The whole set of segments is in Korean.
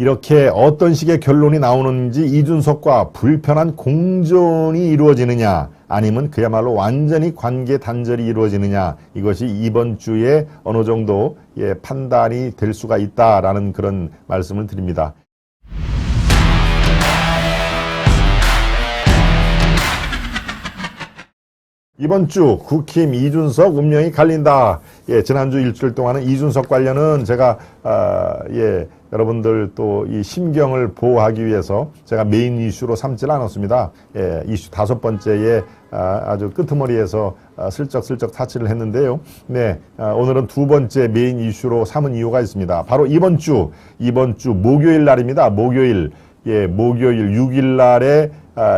이렇게 어떤 식의 결론이 나오는지 이준석과 불편한 공존이 이루어지느냐 아니면 그야말로 완전히 관계 단절이 이루어지느냐 이것이 이번 주에 어느 정도 판단이 될 수가 있다라는 그런 말씀을 드립니다. 이번 주 국힘 이준석 운명이 갈린다. 지난주 일주일 동안은 이준석 관련은 제가 여러분들 또 이 심경을 보호하기 위해서 제가 메인 이슈로 삼질 않았습니다. 이슈 5번째에 아주 끄트머리에서 슬쩍슬쩍 타치를 했는데요. 오늘은 2번째 메인 이슈로 삼은 이유가 있습니다. 바로 이번 주 목요일 날입니다. 목요일 6일 날에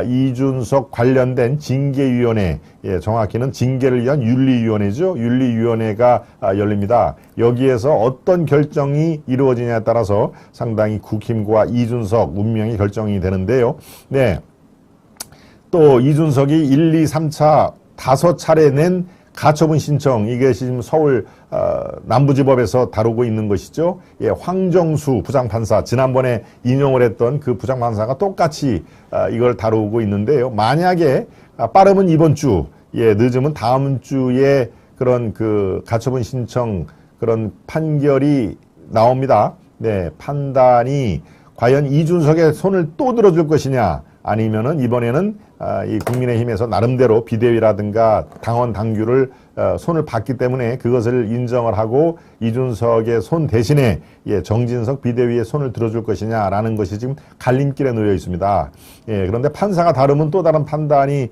이준석 관련된 징계위원회, 정확히는 징계를 위한 윤리위원회죠. 윤리위원회가 열립니다. 여기에서 어떤 결정이 이루어지냐에 따라서 상당히 국힘과 이준석 운명이 결정이 되는데요. 또 이준석이 1, 2, 3차 5차례 낸 가처분 신청, 이게 지금 서울 남부지법에서 다루고 있는 것이죠. 황정수 부장판사, 지난번에 인용을 했던 그 부장판사가 똑같이 이걸 다루고 있는데요. 만약에 빠르면 이번 주, 늦으면 다음 주에 그런 그 가처분 신청 그런 판결이 나옵니다. 판단이 과연 이준석의 손을 또 들어줄 것이냐, 아니면은 이번에는 이 국민의힘에서 나름대로 비대위라든가 당원 당규를 손을 봤기 때문에 그것을 인정을 하고 이준석의 손 대신에 정진석 비대위의 손을 들어줄 것이냐라는 것이 지금 갈림길에 놓여 있습니다. 그런데 판사가 다르면 또 다른 판단이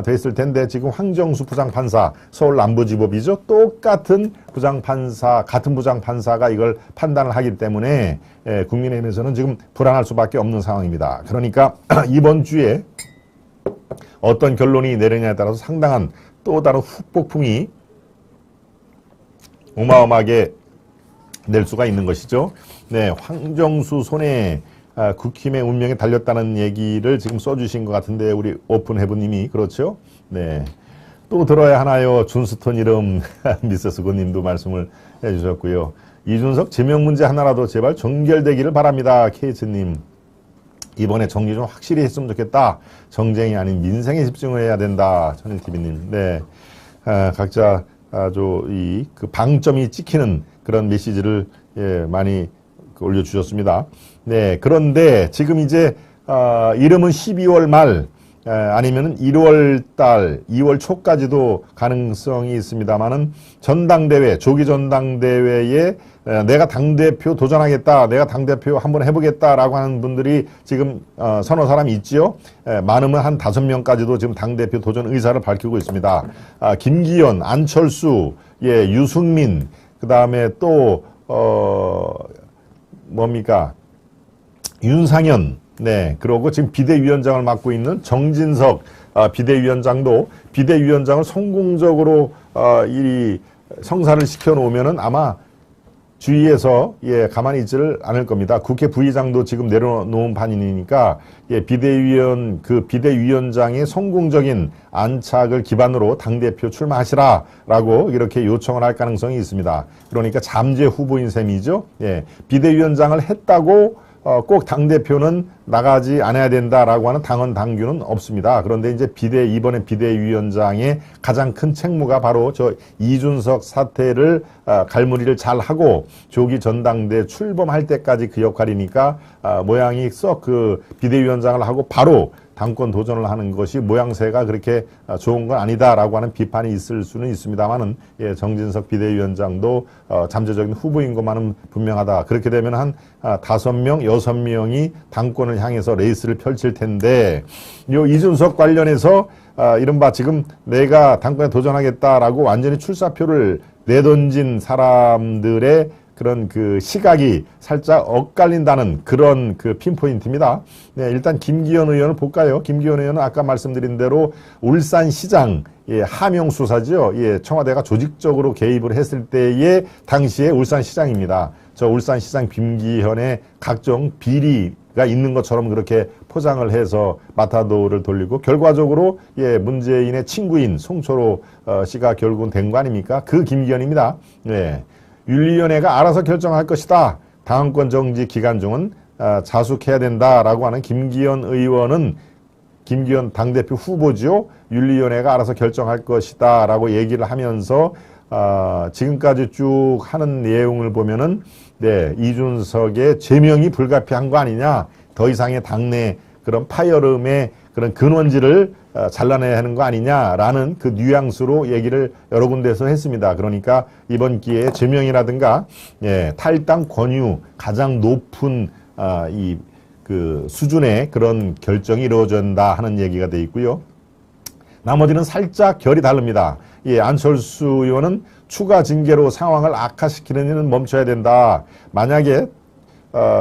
됐을 텐데 지금 황정수 부장판사, 서울 남부지법이죠. 똑같은 부장판사, 같은 부장판사가 이걸 판단을 하기 때문에 국민의힘에서는 지금 불안할 수밖에 없는 상황입니다. 그러니까 이번 주에 어떤 결론이 내리냐에 따라서 상당한 또 다른 후폭풍이 어마어마하게 낼 수가 있는 것이죠. 황정수 손에 국힘의 운명이 달렸다는 얘기를 지금 써주신 것 같은데 우리 오픈해브님이 그렇죠? 또 들어야 하나요? 준스톤 이름 미세스 고님도 말씀을 해주셨고요. 이준석 제명 문제 하나라도 제발 종결되기를 바랍니다. 케이츠님. 이번에 정리 좀 확실히 했으면 좋겠다. 정쟁이 아닌 민생에 집중을 해야 된다. 천일TV님. 각자 아주 그 방점이 찍히는 그런 메시지를 많이 올려주셨습니다. 그런데 지금 이제 이름은 12월 말 아니면 1월 달, 2월 초까지도 가능성이 있습니다만은 전당대회, 조기 전당대회에 내가 당대표 도전하겠다, 내가 당대표 한번 해보겠다라고 하는 분들이 지금 서너 사람이 있지요. 많으면 한 5명까지도 지금 당대표 도전 의사를 밝히고 있습니다. 김기현, 안철수, 유승민, 그 다음에 또 윤상현, 그러고 지금 비대위원장을 맡고 있는 정진석 비대위원장도 비대위원장을 성공적으로 이 성사를 시켜놓으면은 아마 주위에서 가만히 있지를 않을 겁니다. 국회 부의장도 지금 내려놓은 판이니까 비대위원장의 성공적인 안착을 기반으로 당대표 출마하시라라고 이렇게 요청을 할 가능성이 있습니다. 그러니까 잠재 후보인 셈이죠. 비대위원장을 했다고 꼭 당대표는 나가지 않아야 된다라고 하는 당원 당규는 없습니다. 그런데 이제 이번에 비대위원장의 가장 큰 책무가 바로 저 이준석 사태를 갈무리를 잘 하고 조기 전당대 출범할 때까지 그 역할이니까 모양이 썩 그 비대위원장을 하고 바로 당권 도전을 하는 것이 모양새가 그렇게 좋은 건 아니다라고 하는 비판이 있을 수는 있습니다만은 정진석 비대위원장도 잠재적인 후보인 것만은 분명하다. 그렇게 되면 한 5명, 6명이 당권을 향해서 레이스를 펼칠 텐데 요 이준석 관련해서 이른바 지금 내가 당권에 도전하겠다라고 완전히 출사표를 내던진 사람들의 그런 그 시각이 살짝 엇갈린다는 그런 그 핀포인트입니다. 일단 김기현 의원을 볼까요? 김기현 의원은 아까 말씀드린 대로 울산시장 하명수사죠. 청와대가 조직적으로 개입을 했을 때의 당시의 울산시장입니다. 저 울산시장 김기현의 각종 비리가 있는 것처럼 그렇게 포장을 해서 마타도를 돌리고 결과적으로 문재인의 친구인 송철호 씨가 결국은 된 거 아닙니까? 그 김기현입니다. 윤리위원회가 알아서 결정할 것이다. 당원권 정지 기간 중은 자숙해야 된다라고 하는 김기현 의원은 김기현 당대표 후보죠. 윤리위원회가 알아서 결정할 것이다 라고 얘기를 하면서 지금까지 쭉 하는 내용을 보면은 네, 이준석의 제명이 불가피한 거 아니냐. 더 이상의 당내 그런 파열음의 그런 근원지를 잘라내야 하는 거 아니냐라는 그 뉘앙스로 얘기를 여러 군데에서 했습니다. 그러니까 이번 기회에 제명이라든가 예, 탈당 권유 가장 높은 이 그 수준의 그런 결정이 이루어진다 하는 얘기가 돼 있고요. 나머지는 살짝 결이 다릅니다. 예, 안철수 의원은 추가 징계로 상황을 악화시키는 일은 멈춰야 된다. 만약에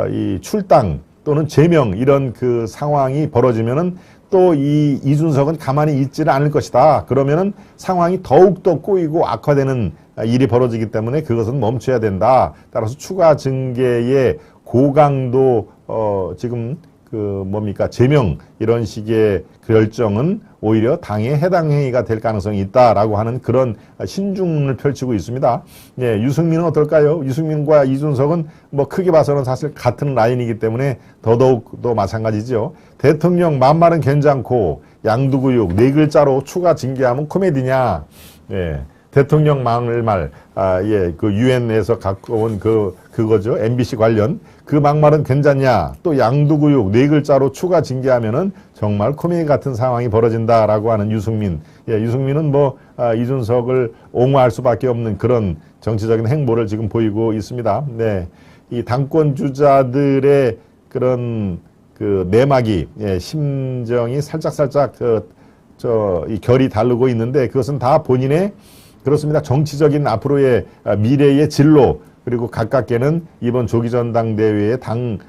이 출당 또는 제명 이런 그 상황이 벌어지면은 또 이 이준석은 가만히 있지를 않을 것이다. 그러면은 상황이 더욱더 꼬이고 악화되는 일이 벌어지기 때문에 그것은 멈춰야 된다. 따라서 추가 징계의 고강도 지금 그 뭡니까 제명 이런 식의 결정은 오히려 당의 해당 행위가 될 가능성이 있다라고 하는 그런 신중을 펼치고 있습니다. 예, 유승민은 어떨까요? 유승민과 이준석은 뭐 크게 봐서는 사실 같은 라인이기 때문에 더더욱 또 마찬가지죠. 대통령 만말은 괜찮고 양두구육 네 글자로 추가 징계하면 코미디냐? 예. 대통령 막말, 예, 그 유엔에서 갖고 온 그거죠. MBC 관련. 그 막말은 괜찮냐? 또 양두구육 네 글자로 추가 징계하면은 정말 코미디 같은 상황이 벌어진다라고 하는 유승민. 예, 유승민은 뭐, 이준석을 옹호할 수밖에 없는 그런 정치적인 행보를 지금 보이고 있습니다. 네. 이 당권 주자들의 그런 그 내막이, 예, 심정이 살짝살짝 이 결이 다르고 있는데 그것은 다 본인의 그렇습니다. 정치적인 앞으로의 미래의 진로 그리고 가깝게는 이번 조기 전당대회의 당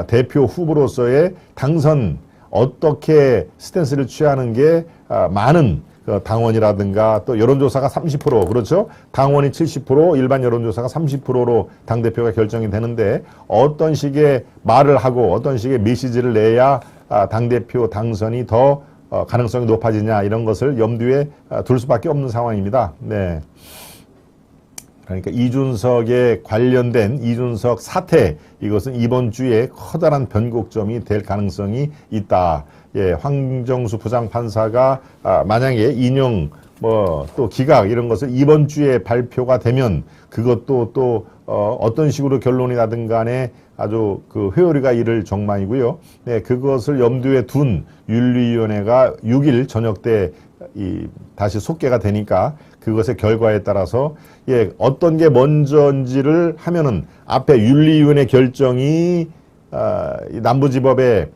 대표 후보로서의 당선 어떻게 스탠스를 취하는 게 많은 당원이라든가 또 여론조사가 30% 그렇죠? 당원이 70% 일반 여론조사가 30%로 당대표가 결정이 되는데 어떤 식의 말을 하고 어떤 식의 메시지를 내야 당대표 당선이 더 가능성이 높아지냐 이런 것을 염두에 둘 수밖에 없는 상황입니다. 네. 그러니까 이준석에 관련된 이준석 사태 이것은 이번 주에 커다란 변곡점이 될 가능성이 있다. 예, 황정수 부장판사가 만약에 인용 또 기각 이런 것을 이번 주에 발표가 되면 그것도 또 어떤 식으로 결론이 나든 간에 아주 그 회오리가 이를 정망이고요. 네, 그것을 염두에 둔 윤리위원회가 6일 저녁 때 다시 속개가 되니까 그것의 결과에 따라서 예, 어떤 게 먼저인지를 하면은 앞에 윤리위원회 결정이 남부지법의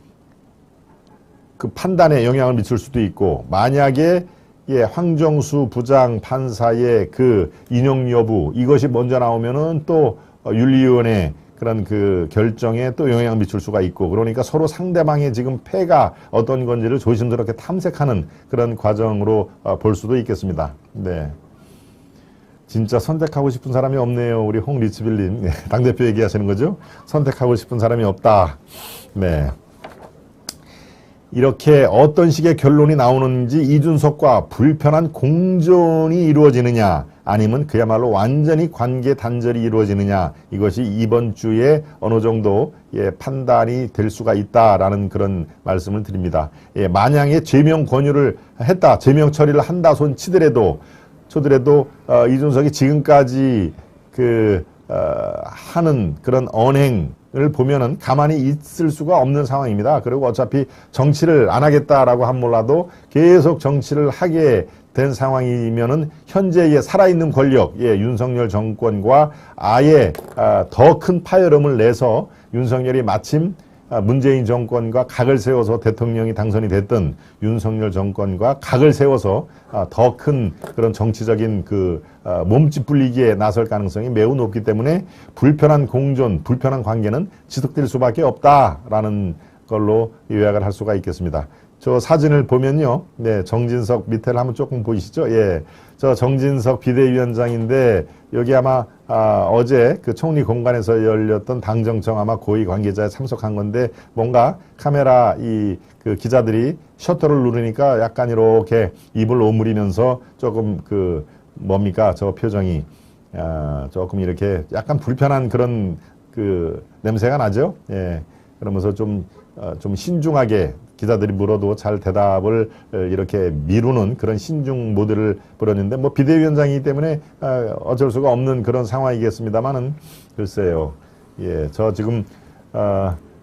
그 판단에 영향을 미칠 수도 있고 만약에 예, 황정수 부장 판사의 그 인용 여부 이것이 먼저 나오면은 또 윤리위원회 그런 그 결정에 또 영향을 미칠 수가 있고 그러니까 서로 상대방의 지금 패가 어떤 건지를 조심스럽게 탐색하는 그런 과정으로 볼 수도 있겠습니다. 네. 진짜 선택하고 싶은 사람이 없네요. 우리 홍리치빌님. 네, 당대표 얘기하시는 거죠? 선택하고 싶은 사람이 없다. 네. 이렇게 어떤 식의 결론이 나오는지 이준석과 불편한 공존이 이루어지느냐 아니면 그야말로 완전히 관계 단절이 이루어지느냐 이것이 이번 주에 어느 정도 예, 판단이 될 수가 있다라는 그런 말씀을 드립니다. 예, 만약에 제명 권유를 했다, 제명 처리를 한다 손 치더라도 이준석이 지금까지 하는 그런 언행을 보면은 가만히 있을 수가 없는 상황입니다. 그리고 어차피 정치를 안 하겠다라고 한 몰라도 계속 정치를 하게 된 상황이면은 현재의 살아있는 권력, 예, 윤석열 정권과 아예 더 큰 파열음을 내서 윤석열이 마침 문재인 정권과 각을 세워서 대통령이 당선이 됐던 윤석열 정권과 각을 세워서 더 큰 그런 정치적인 몸집 불리기에 나설 가능성이 매우 높기 때문에 불편한 공존, 불편한 관계는 지속될 수밖에 없다라는 걸로 요약을 할 수가 있겠습니다. 저 사진을 보면요. 네, 정진석 밑에를 한번 조금 보이시죠? 예. 저 정진석 비대위원장인데 여기 아마 어제 그 총리 공간에서 열렸던 당정청 아마 고위 관계자에 참석한 건데 뭔가 카메라 그 기자들이 셔터를 누르니까 약간 이렇게 입을 오므리면서 조금 뭡니까? 저 표정이 조금 이렇게 약간 불편한 그런 냄새가 나죠? 예. 그러면서 좀 신중하게 기자들이 물어도 잘 대답을 이렇게 미루는 그런 신중 모드를 벌였는데 뭐 비대위원장이기 때문에 어쩔 수가 없는 그런 상황이겠습니다만은 글쎄요. 예, 저 지금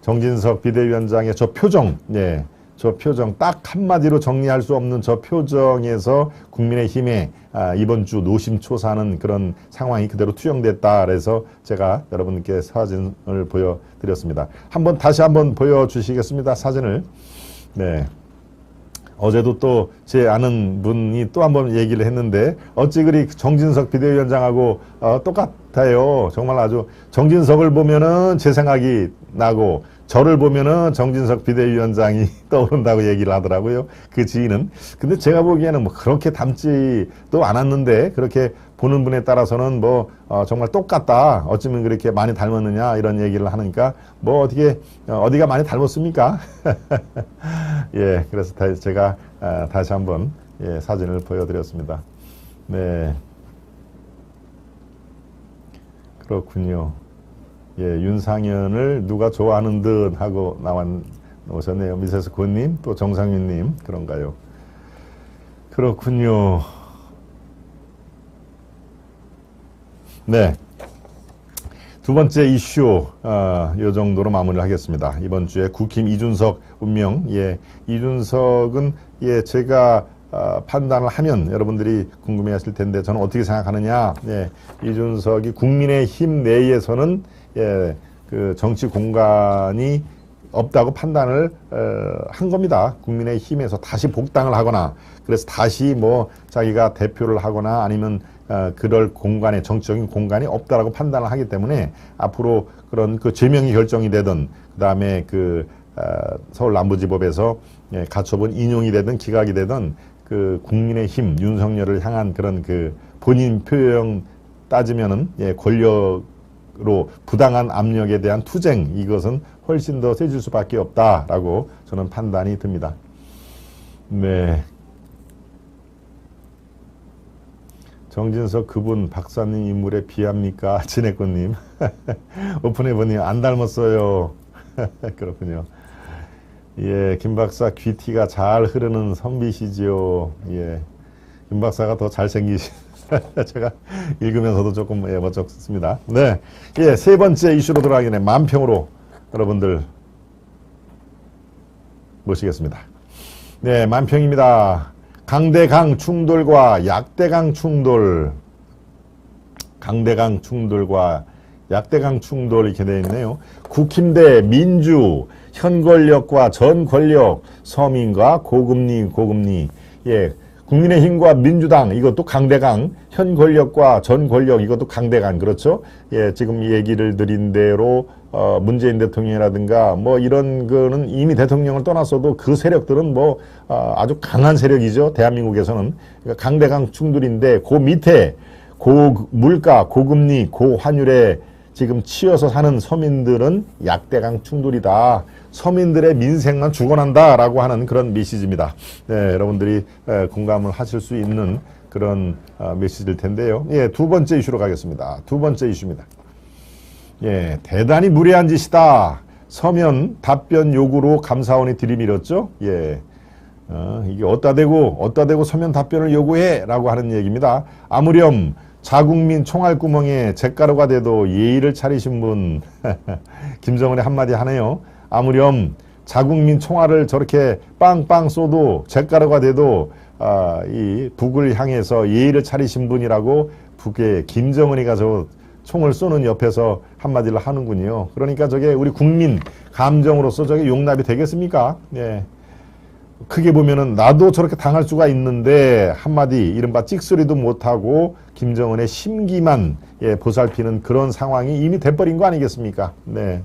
정진석 비대위원장의 저 표정, 예, 저 표정 딱 한마디로 정리할 수 없는 저 표정에서 국민의힘에 이번 주 노심초사하는 그런 상황이 그대로 투영됐다. 그래서 제가 여러분께 사진을 보여드렸습니다. 다시 한번 보여주시겠습니다. 사진을. 네. 어제도 또 제 아는 분이 또 한번 얘기를 했는데 어찌 그리 정진석 비대위원장하고 똑같아요. 정말 아주 정진석을 보면은 제 생각이 나고 저를 보면은 정진석 비대위원장이 떠오른다고 얘기를 하더라고요. 그 지인은. 근데 제가 보기에는 뭐 그렇게 닮지도 않았는데 그렇게 보는 분에 따라서는 뭐 정말 똑같다. 어쩌면 그렇게 많이 닮았느냐 이런 얘기를 하니까 뭐 어디가 많이 닮았습니까? 예, 그래서 제가 다시 한번 사진을 보여드렸습니다. 네, 그렇군요. 예, 윤상현을 누가 좋아하는 듯 하고 나오셨네요. 미세스 고님, 또 정상윤님, 그런가요? 그렇군요. 네. 두 번째 이슈, 요 정도로 마무리를 하겠습니다. 이번 주에 국힘 이준석 운명, 예, 이준석은, 예, 제가, 판단을 하면 여러분들이 궁금해 하실 텐데 저는 어떻게 생각하느냐, 예, 이준석이 국민의힘 내에서는, 예, 그 정치 공간이 없다고 판단을 한 겁니다. 국민의힘에서 다시 복당을 하거나 그래서 다시 뭐 자기가 대표를 하거나 아니면 그럴 공간에 정치적인 공간이 없다라고 판단을 하기 때문에 앞으로 그런 그 제명이 결정이 되든 그다음에 그 서울 남부지법에서 가처분 인용이 되든 기각이 되든 그 국민의힘 윤석열을 향한 그런 그 본인 표현 따지면은 권력으로 부당한 압력에 대한 투쟁 이것은 훨씬 더 세질 수밖에 없다라고 저는 판단이 듭니다. 네. 정진석 그분 박사님 인물에 비합니까? 진해꽃님. 오픈해보니 안 닮았어요. 그렇군요. 예, 김 박사 귀티가 잘 흐르는 선비시지요. 예, 김 박사가 더 잘생기시. 제가 읽으면서도 조금 멋졌습니다. 네, 예, 세 번째 이슈로 들어가기 전에 만평으로 여러분들 모시겠습니다. 네, 만평입니다. 강대강 충돌과 약대강 충돌, 강대강 충돌과 약대강 충돌 이렇게 되어 있네요. 국힘 대 민주, 현 권력과 전 권력, 서민과 고금리, 예, 국민의힘과 민주당 이것도 강대강, 현 권력과 전 권력 이것도 강대강, 그렇죠? 예, 지금 얘기를 드린 대로 문재인 대통령이라든가 뭐 이런 거는 이미 대통령을 떠났어도 그 세력들은 뭐 아주 강한 세력이죠. 대한민국에서는. 그러니까 강대강 충돌인데 그 밑에 고물가, 고금리, 고환율에 지금 치여서 사는 서민들은 약대강 충돌이다. 서민들의 민생만 죽어난다라고 하는 그런 메시지입니다. 네, 여러분들이 공감을 하실 수 있는 그런 메시지일 텐데요. 예, 두 번째 이슈로 가겠습니다. 두 번째 이슈입니다. 예, 대단히 무례한 짓이다. 서면 답변 요구로 감사원이 들이밀었죠. 예, 이게 어따 대고 서면 답변을 요구해 라고 하는 얘기입니다. 아무렴 자국민 총알구멍에 잿가루가 돼도 예의를 차리신 분 김정은의 한마디 하네요. 아무렴 자국민 총알을 저렇게 빵빵 쏘도 잿가루가 돼도 이 북을 향해서 예의를 차리신 분이라고 북의 김정은이가 저 총을 쏘는 옆에서 한마디를 하는군요. 그러니까 저게 우리 국민 감정으로서 저게 용납이 되겠습니까? 예. 크게 보면은 나도 저렇게 당할 수가 있는데 한마디 이른바 찍소리도 못하고 김정은의 심기만 보살피는 그런 상황이 이미 돼버린 거 아니겠습니까? 네.